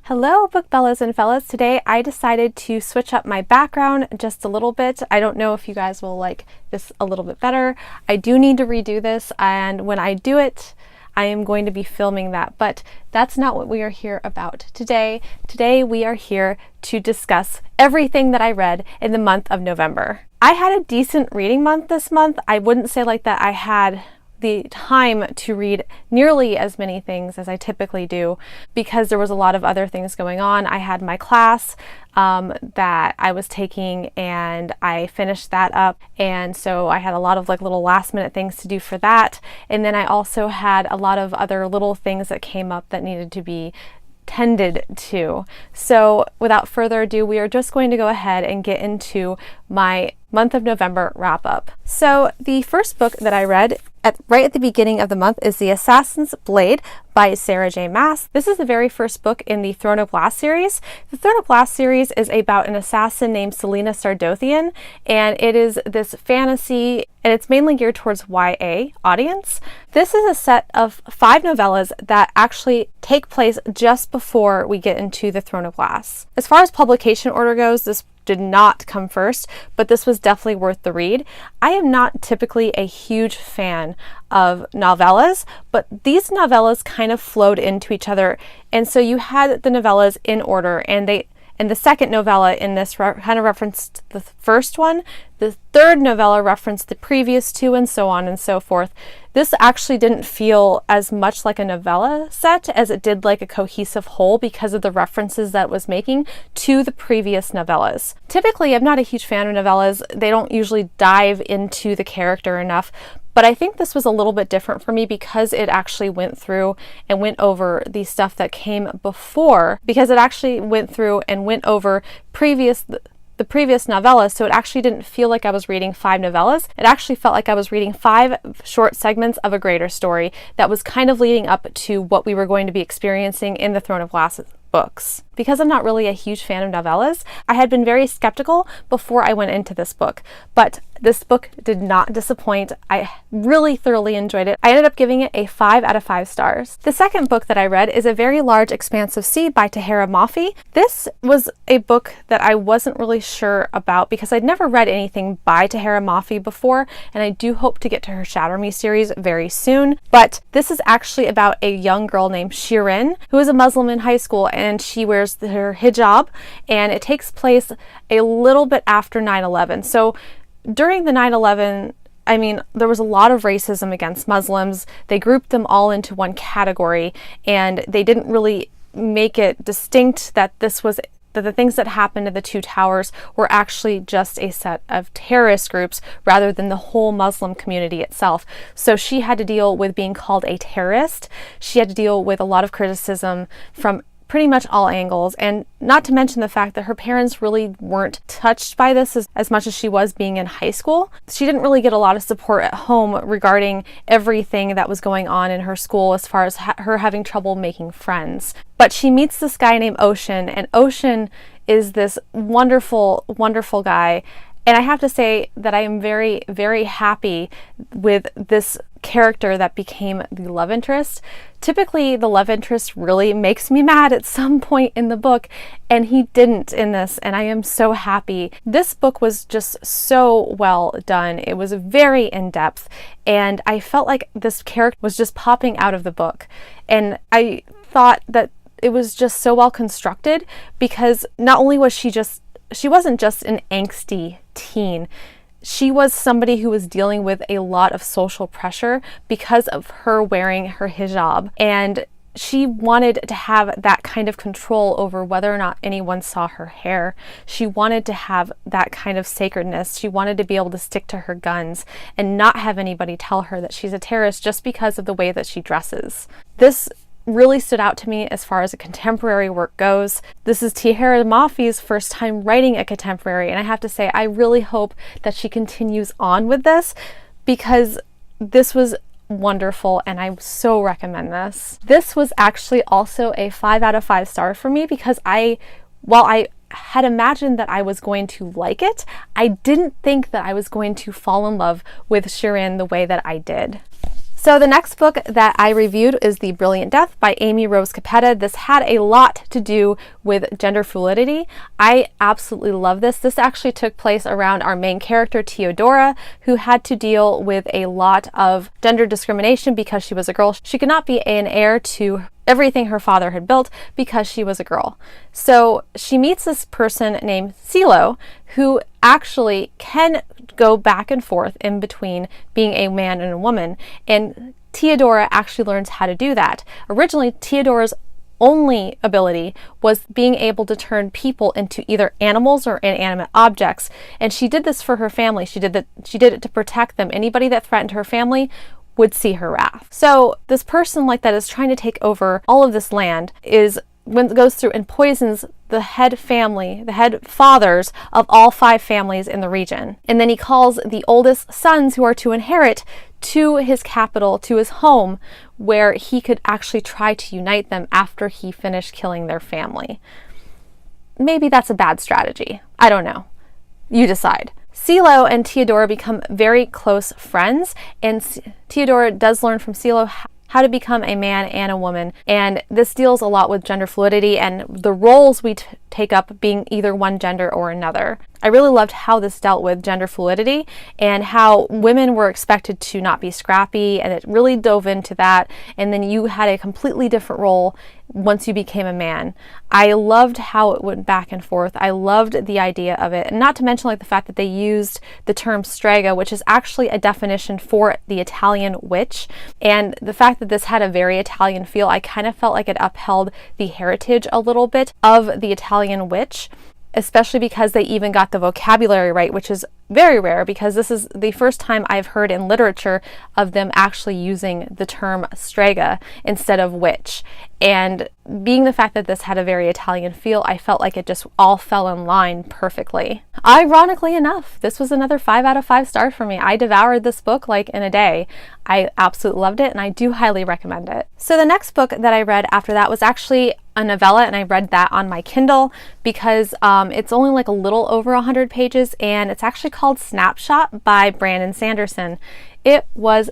Hello, Bookbellas and fellas. Today I decided to switch up my background just a little bit. I don't know if you guys will like this a little bit better. I do need to redo this, and when I do it, I am going to be filming that, but that's not what we are here about today. Today we are here to discuss everything that I read in the month of November. I had a decent reading month this month. I wouldn't say like that I had the time to read nearly as many things as I typically do because there was a lot of other things going on. I had my class that I was taking and I finished that up, and so I had a lot of like little last minute things to do for that, and then I also had a lot of other little things that came up that needed to be tended to. So without further ado, we are just going to go ahead and get into my month of November wrap up. So the first book that I read right at the beginning of the month is The Assassin's Blade by Sarah J. Maas. This is the very first book in the Throne of Glass series. The Throne of Glass series is about an assassin named Selena Sardothian, and it is this fantasy, and it's mainly geared towards YA audience. This is a set of 5 novellas that actually take place just before we get into the Throne of Glass. As far as publication order goes, this did not come first, but this was definitely worth the read. I am not typically a huge fan of novellas, but these novellas kind of flowed into each other, and so you had the novellas in order, and the second novella in this kind of referenced the first one. The third novella referenced the previous two, and so on and so forth. This actually didn't feel as much like a novella set as it did like a cohesive whole because of the references that it was making to the previous novellas. Typically, I'm not a huge fan of novellas. They don't usually dive into the character enough, but I think this was a little bit different for me because it actually went through and went over the stuff that came before, because it actually went through and went over the previous novella, so it actually didn't feel like I was reading 5 novellas. It actually felt like I was reading 5 short segments of a greater story that was kind of leading up to what we were going to be experiencing in the Throne of Glass books. Because I'm not really a huge fan of novellas, I had been very skeptical before I went into this book, but this book did not disappoint. I really thoroughly enjoyed it. I ended up giving it a 5 out of 5 stars. The second book that I read is A Very Large Expanse of Sea by Tahereh Mafi. This was a book that I wasn't really sure about because I'd never read anything by Tahereh Mafi before, and I do hope to get to her Shatter Me series very soon. But this is actually about a young girl named Shirin who is a Muslim in high school, and she wears her hijab, and it takes place a little bit after 9/11. So during the 9/11, there was a lot of racism against Muslims. They grouped them all into one category, and they didn't really make it distinct that the things that happened in the two towers were actually just a set of terrorist groups rather than the whole Muslim community itself. So she had to deal with being called a terrorist. She had to deal with a lot of criticism from pretty much all angles, and not to mention the fact that her parents really weren't touched by this as much as she was being in high school. She didn't really get a lot of support at home regarding everything that was going on in her school as far as her having trouble making friends. But she meets this guy named Ocean, and Ocean is this wonderful, wonderful guy. And I have to say that I am very, very happy with this character that became the love interest. Typically, the love interest really makes me mad at some point in the book, and he didn't in this, and I am so happy. This book was just so well done. It was very in-depth, and I felt like this character was just popping out of the book. And I thought that it was just so well constructed because not only was she wasn't just an angsty teen. She was somebody who was dealing with a lot of social pressure because of her wearing her hijab, and she wanted to have that kind of control over whether or not anyone saw her hair. She wanted to have that kind of sacredness. She wanted to be able to stick to her guns and not have anybody tell her that she's a terrorist just because of the way that she dresses. This really stood out to me as far as a contemporary work goes. This is Tahereh Mafi's first time writing a contemporary, and I have to say I really hope that she continues on with this because this was wonderful and I so recommend this. This was actually also a 5 out of 5 star for me because while I had imagined that I was going to like it, I didn't think that I was going to fall in love with Shirin the way that I did. So the next book that I reviewed is The Brilliant Death by Amy Rose Capetta. This had a lot to do with gender fluidity. I absolutely love this. This actually took place around our main character, Theodora, who had to deal with a lot of gender discrimination because she was a girl. She could not be an heir to everything her father had built because she was a girl. So she meets this person named Silo, who actually can go back and forth in between being a man and a woman. And Theodora actually learns how to do that. Originally, Theodora's only ability was being able to turn people into either animals or inanimate objects. And she did this for her family. She did it to protect them. Anybody that threatened her family would see her wrath. So this person like that is trying to take over all of this land goes through and poisons the head family, the head fathers of all 5 families in the region. And then he calls the oldest sons who are to inherit to his capital, to his home, where he could actually try to unite them after he finished killing their family. Maybe that's a bad strategy. I don't know. You decide. Silo and Theodora become very close friends, and Theodora does learn from Silo how to become a man and a woman, and this deals a lot with gender fluidity and the roles we take up being either one gender or another. I really loved how this dealt with gender fluidity and how women were expected to not be scrappy, and it really dove into that, and then you had a completely different role once you became a man. I loved how it went back and forth. I loved the idea of it, and not to mention like the fact that they used the term strega, which is actually a definition for the Italian witch, and the fact that this had a very Italian feel, I kind of felt like it upheld the heritage a little bit of the Italian witch, especially because they even got the vocabulary right, which is very rare because this is the first time I've heard in literature of them actually using the term strega instead of witch. And being the fact that this had a very Italian feel, I felt like it just all fell in line perfectly. Ironically enough, this was another 5 out of 5 stars for me. I devoured this book like in a day. I absolutely loved it, and I do highly recommend it. So the next book that I read after that was actually a novella, and I read that on my Kindle because it's only like a little over 100 pages, and it's actually called Snapshot by Brandon Sanderson. It was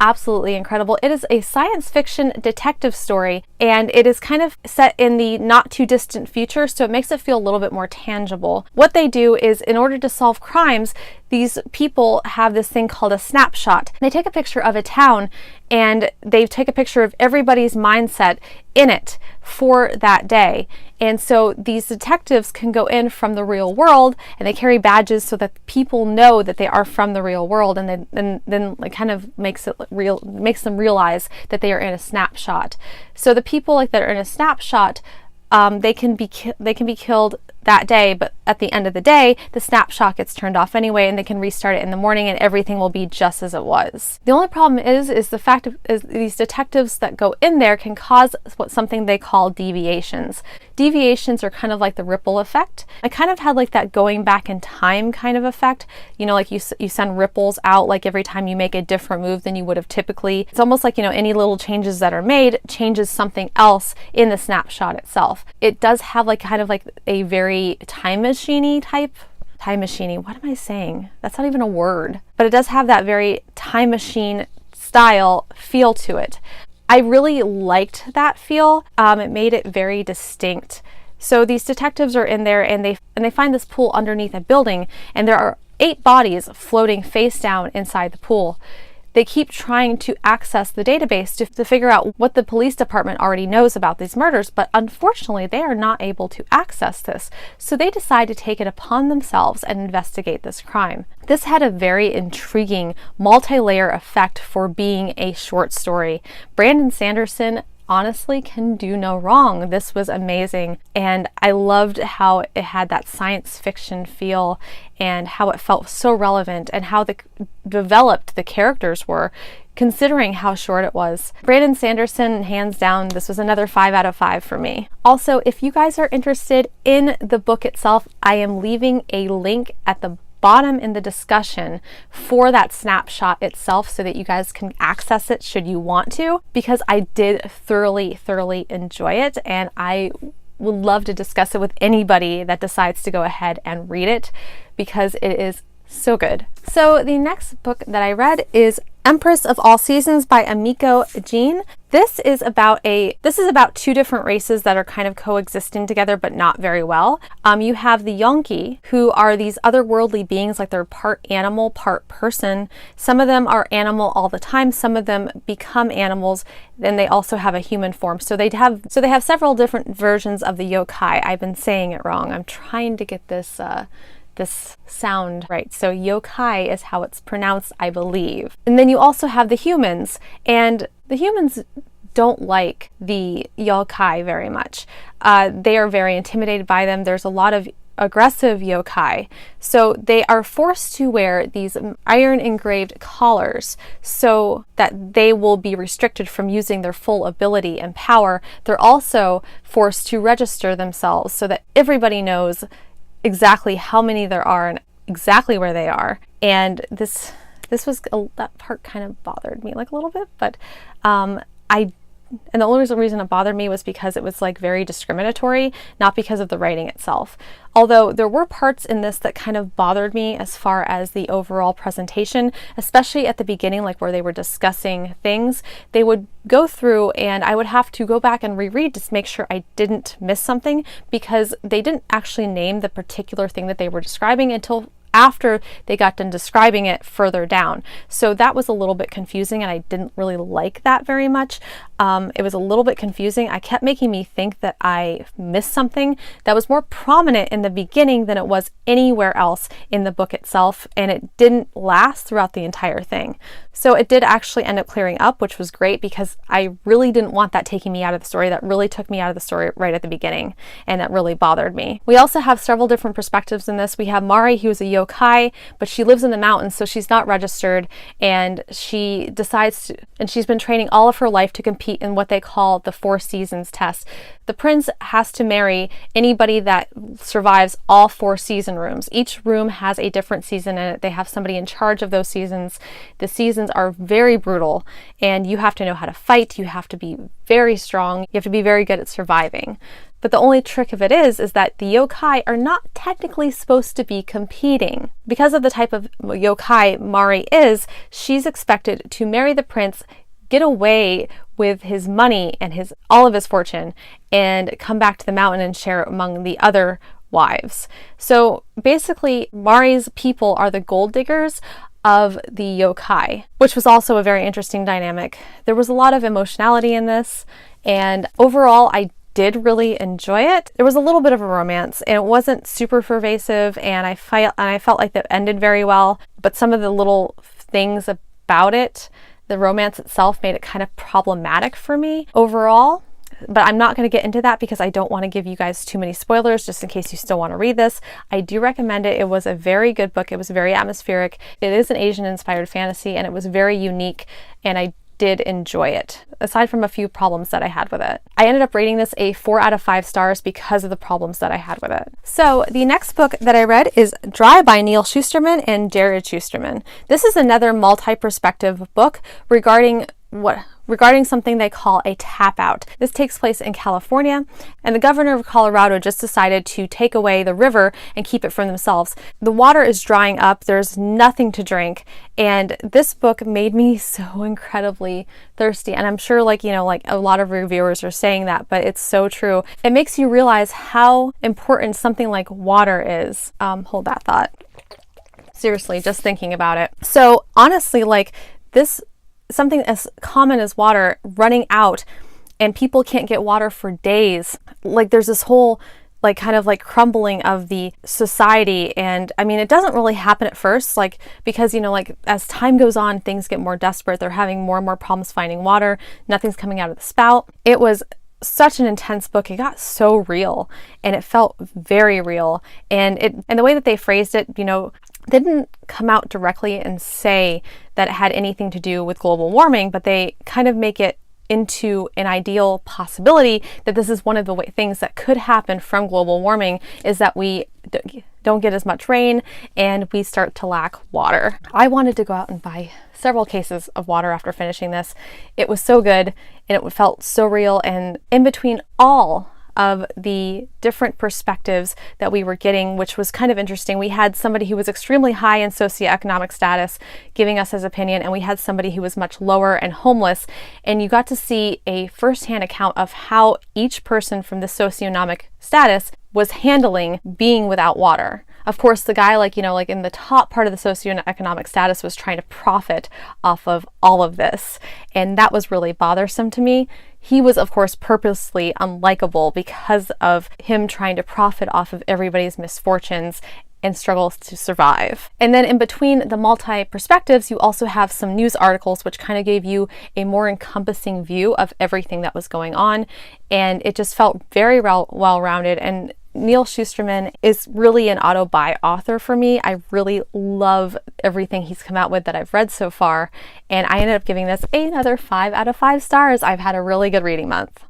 absolutely incredible. It is a science fiction detective story, and it is kind of set in the not too distant future, so it makes it feel a little bit more tangible. What they do is, in order to solve crimes, these people have this thing called a snapshot. They take a picture of a town and they take a picture of everybody's mindset in it for that day. And so these detectives can go in from the real world, and they carry badges so that people know that they are from the real world, and then it kind of makes them realize that they are in a snapshot. So the people like that are in a snapshot, they can be killed that day, but at the end of the day, the snapshot gets turned off anyway, and they can restart it in the morning, and everything will be just as it was. The only problem is the fact is these detectives that go in there can cause something they call deviations. Deviations are kind of like the ripple effect. I kind of had like that going back in time kind of effect. You know, like you send ripples out like every time you make a different move than you would have typically. It's almost like, you know, any little changes that are made changes something else in the snapshot itself. It does have like kind of like a very time machine-y type. Time machine-y, what am I saying? That's not even a word. But it does have that very time machine style feel to it. I really liked that feel. It made it very distinct. So these detectives are in there, and they find this pool underneath a building, and there are 8 bodies floating face down inside the pool. They keep trying to access the database to figure out what the police department already knows about these murders, but unfortunately they are not able to access this. So they decide to take it upon themselves and investigate this crime. This had a very intriguing multi-layer effect for being a short story. Brandon Sanderson honestly can do no wrong. This was amazing, and I loved how it had that science fiction feel and how it felt so relevant and how developed the characters were, considering how short it was. Brandon Sanderson, hands down, this was another 5 out of 5 for me. Also, if you guys are interested in the book itself, I am leaving a link at the bottom in the discussion for that snapshot itself so that you guys can access it should you want to, because I did thoroughly enjoy it, and I would love to discuss it with anybody that decides to go ahead and read it because it is so good. So the next book that I read is Empress of All Seasons by Amiko Jean. This is about two different races that are kind of coexisting together, but not very well. You have the Yonki, who are these otherworldly beings, like they're part animal, part person. Some of them are animal all the time. Some of them become animals. Then they also have a human form. So they have several different versions of the yokai. I've been saying it wrong. I'm trying to get this sound right. So yokai is how it's pronounced, I believe. And then you also have the humans, and the humans don't like the yokai very much. They are very intimidated by them. There's a lot of aggressive yokai. So they are forced to wear these iron engraved collars so that they will be restricted from using their full ability and power. They're also forced to register themselves so that everybody knows exactly how many there are and exactly where they are. And that part kind of bothered me like a little bit, but and the only reason it bothered me was because it was like very discriminatory, not because of the writing itself. Although there were parts in this that kind of bothered me as far as the overall presentation, especially at the beginning, like where they were discussing things. They would go through and I would have to go back and reread to make sure I didn't miss something, because they didn't actually name the particular thing that they were describing until after they got done describing it further down. So that was a little bit confusing, and I didn't really like that very much. It was a little bit confusing. It kept making me think that I missed something that was more prominent in the beginning than it was anywhere else in the book itself, and it didn't last throughout the entire thing. So it did actually end up clearing up, which was great, because I really didn't want that taking me out of the story. That really took me out of the story right at the beginning, and that really bothered me. We also have several different perspectives in this. We have Mari, who is a yokai, but she lives in the mountains, so she's not registered, and she decides to, and she's been training all of her life to compete in what they call the 4 seasons test. The prince has to marry anybody that survives all 4 season rooms. Each room has a different season in it. They have somebody in charge of those seasons. The seasons are very brutal, and you have to know how to fight. You have to be very strong. You have to be very good at surviving. But the only trick of it is that the yokai are not technically supposed to be competing. Because of the type of yokai Mari is, she's expected to marry the prince, get away with his money and all of his fortune, and come back to the mountain and share it among the other wives. So basically, Mari's people are the gold diggers of the yokai, which was also a very interesting dynamic. There was a lot of emotionality in this, and overall I did really enjoy it. There was a little bit of a romance, and it wasn't super pervasive, and I felt like that ended very well, but some of the little things about it, the romance itself, made it kind of problematic for me overall. But I'm not going to get into that because I don't want to give you guys too many spoilers, just in case you still want to read this. I do recommend it. It was a very good book. It was very atmospheric. It is an Asian-inspired fantasy, and it was very unique, and I did enjoy it, aside from a few problems that I had with it. I ended up rating this a 4 out of 5 stars because of the problems that I had with it. So the next book that I read is Dry by Neil Shusterman and Jared Shusterman. This is another multi-perspective book regarding something they call a tap out. This takes place in California, and the governor of Colorado just decided to take away the river and keep it for themselves. The water is drying up, there's nothing to drink, and this book made me so incredibly thirsty. And I'm sure like a lot of reviewers are saying that, but it's so true. It makes you realize how important something like water is. Hold that thought. Seriously, just thinking about it. So honestly, like this, something as common as water running out, and people can't get water for days. Like there's this whole kind of crumbling of the society. And I mean, it doesn't really happen at first, because as time goes on, things get more desperate. They're having more and more problems finding water. Nothing's coming out of the spout. It was such an intense book. It got so real, and it felt very real. And the way that they phrased it, they didn't come out directly and say that it had anything to do with global warming, but they kind of make it into an ideal possibility that this is one of the things that could happen from global warming, is that we don't get as much rain and we start to lack water. I wanted to go out and buy several cases of water after finishing this. It was so good, and it felt so real, and in between all of the different perspectives that we were getting, which was kind of interesting. We had somebody who was extremely high in socioeconomic status giving us his opinion, and we had somebody who was much lower and homeless. And you got to see a firsthand account of how each person from the socioeconomic status was handling being without water. Of course, the guy like in the top part of the socioeconomic status was trying to profit off of all of this. And that was really bothersome to me. He was, of course, purposely unlikable because of him trying to profit off of everybody's misfortunes and struggles to survive. And then in between the multi-perspectives, you also have some news articles which kind of gave you a more encompassing view of everything that was going on. And it just felt very well-rounded. And Neal Shusterman is really an auto-buy author for me. I really love everything he's come out with that I've read so far. And I ended up giving this another 5 out of 5 stars. I've had a really good reading month.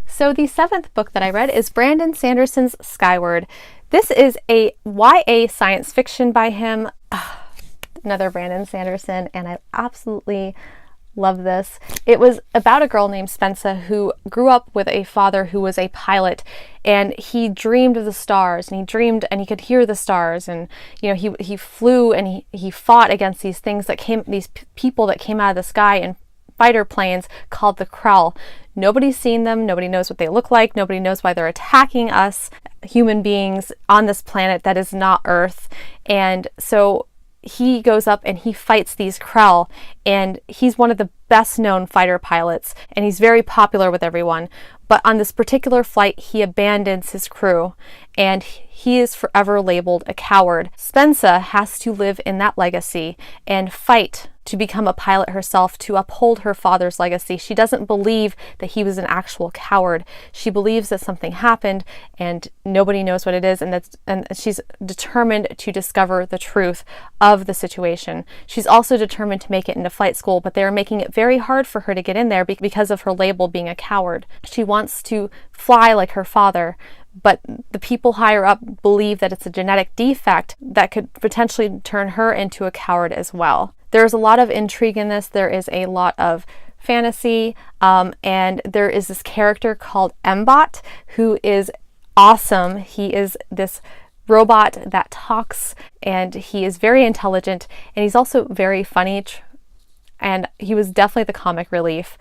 So the 7th book that I read is Brandon Sanderson's Skyward. This is a YA science fiction by him. Another Brandon Sanderson, and I absolutely love this. It was about a girl named Spencer who grew up with a father who was a pilot, and he dreamed of the stars, and he dreamed and he could hear the stars, and he flew and he fought against these things that came, these people that came out of the sky in fighter planes called the Krell. Nobody's seen them. Nobody knows what they look like. Nobody knows why they're attacking us, human beings on this planet that is not Earth. And so he goes up and he fights these Krell, and he's one of the best known fighter pilots, and he's very popular with everyone. But on this particular flight, he abandons his crew, and he is forever labeled a coward. Spencer has to live in that legacy and fight to become a pilot herself, to uphold her father's legacy. She doesn't believe that he was an actual coward. She believes that something happened and nobody knows what it is, and she's determined to discover the truth of the situation. She's also determined to make it into flight school, but they're making it very hard for her to get in there because of her label being a coward. She wants to fly like her father, but the people higher up believe that it's a genetic defect that could potentially turn her into a coward as well. There's a lot of intrigue in this. There is a lot of fantasy, and there is this character called Mbot who is awesome. He is this robot that talks, and he is very intelligent, and he's also very funny, and he was definitely the comic relief.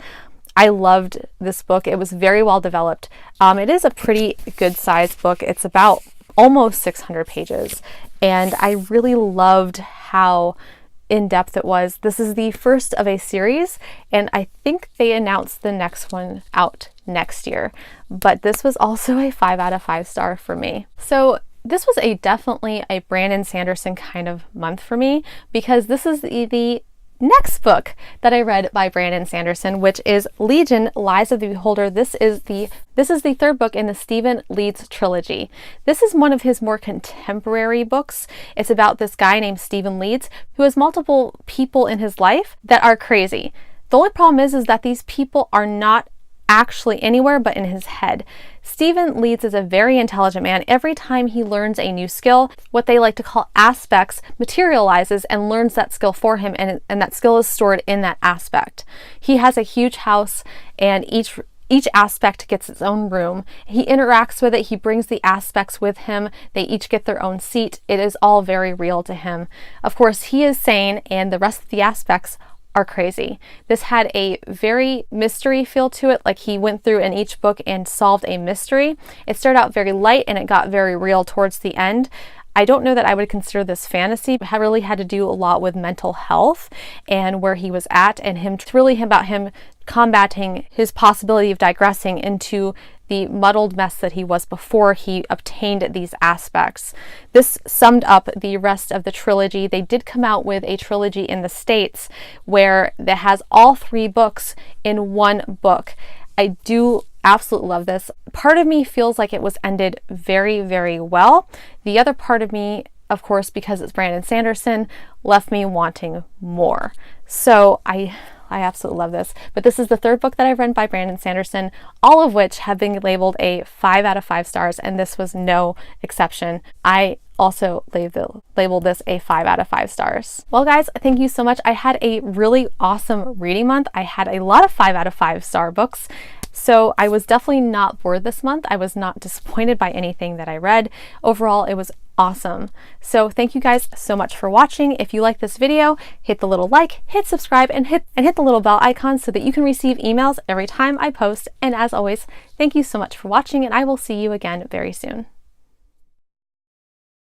I loved this book. It was very well developed. It is a pretty good sized book. It's about almost 600 pages, and I really loved how in-depth it was. This is the first of a series, and I think they announced the next one out next year, but this was also a 5 out of 5 star for me. So this was definitely a Brandon Sanderson kind of month for me, because this is the next book that I read by Brandon Sanderson, which is Legion: Lies of the Beholder. This is the third book in the Stephen Leeds trilogy. This is one of his more contemporary books. It's about this guy named Stephen Leeds who has multiple people in his life that are crazy. The only problem is that these people are not actually anywhere but in his head. Stephen Leeds is a very intelligent man. Every time he learns a new skill, what they like to call aspects materializes and learns that skill for him, and that skill is stored in that aspect. He has a huge house, and each aspect gets its own room. He interacts with it. He brings the aspects with him. They each get their own seat. It is all very real to him. Of course, he is sane, and the rest of the aspects are crazy. This had a very mystery feel to it, like he went through in each book and solved a mystery. It started out very light and it got very real towards the end. I don't know that I would consider this fantasy. It really had to do a lot with mental health and where he was at, and about him combating his possibility of digressing into the muddled mess that he was before he obtained these aspects. This summed up the rest of the trilogy. They did come out with a trilogy in the States where that has all 3 books in one book. I do absolutely love this. Part of me feels like it was ended very, very well. The other part of me, of course, because it's Brandon Sanderson, left me wanting more. So I absolutely love this. But this is the 3rd book that I've read by Brandon Sanderson, all of which have been labeled a 5 out of 5 stars, and this was no exception. I also labeled this a 5 out of 5 stars. Well, guys, thank you so much. I had a really awesome reading month. I had a lot of 5 out of 5 star books. So I was definitely not bored this month. I was not disappointed by anything that I read. Overall, it was awesome. So thank you guys so much for watching. If you like this video, hit the little like, hit subscribe, and hit the little bell icon so that you can receive emails every time I post. And as always, thank you so much for watching, and I will see you again very soon.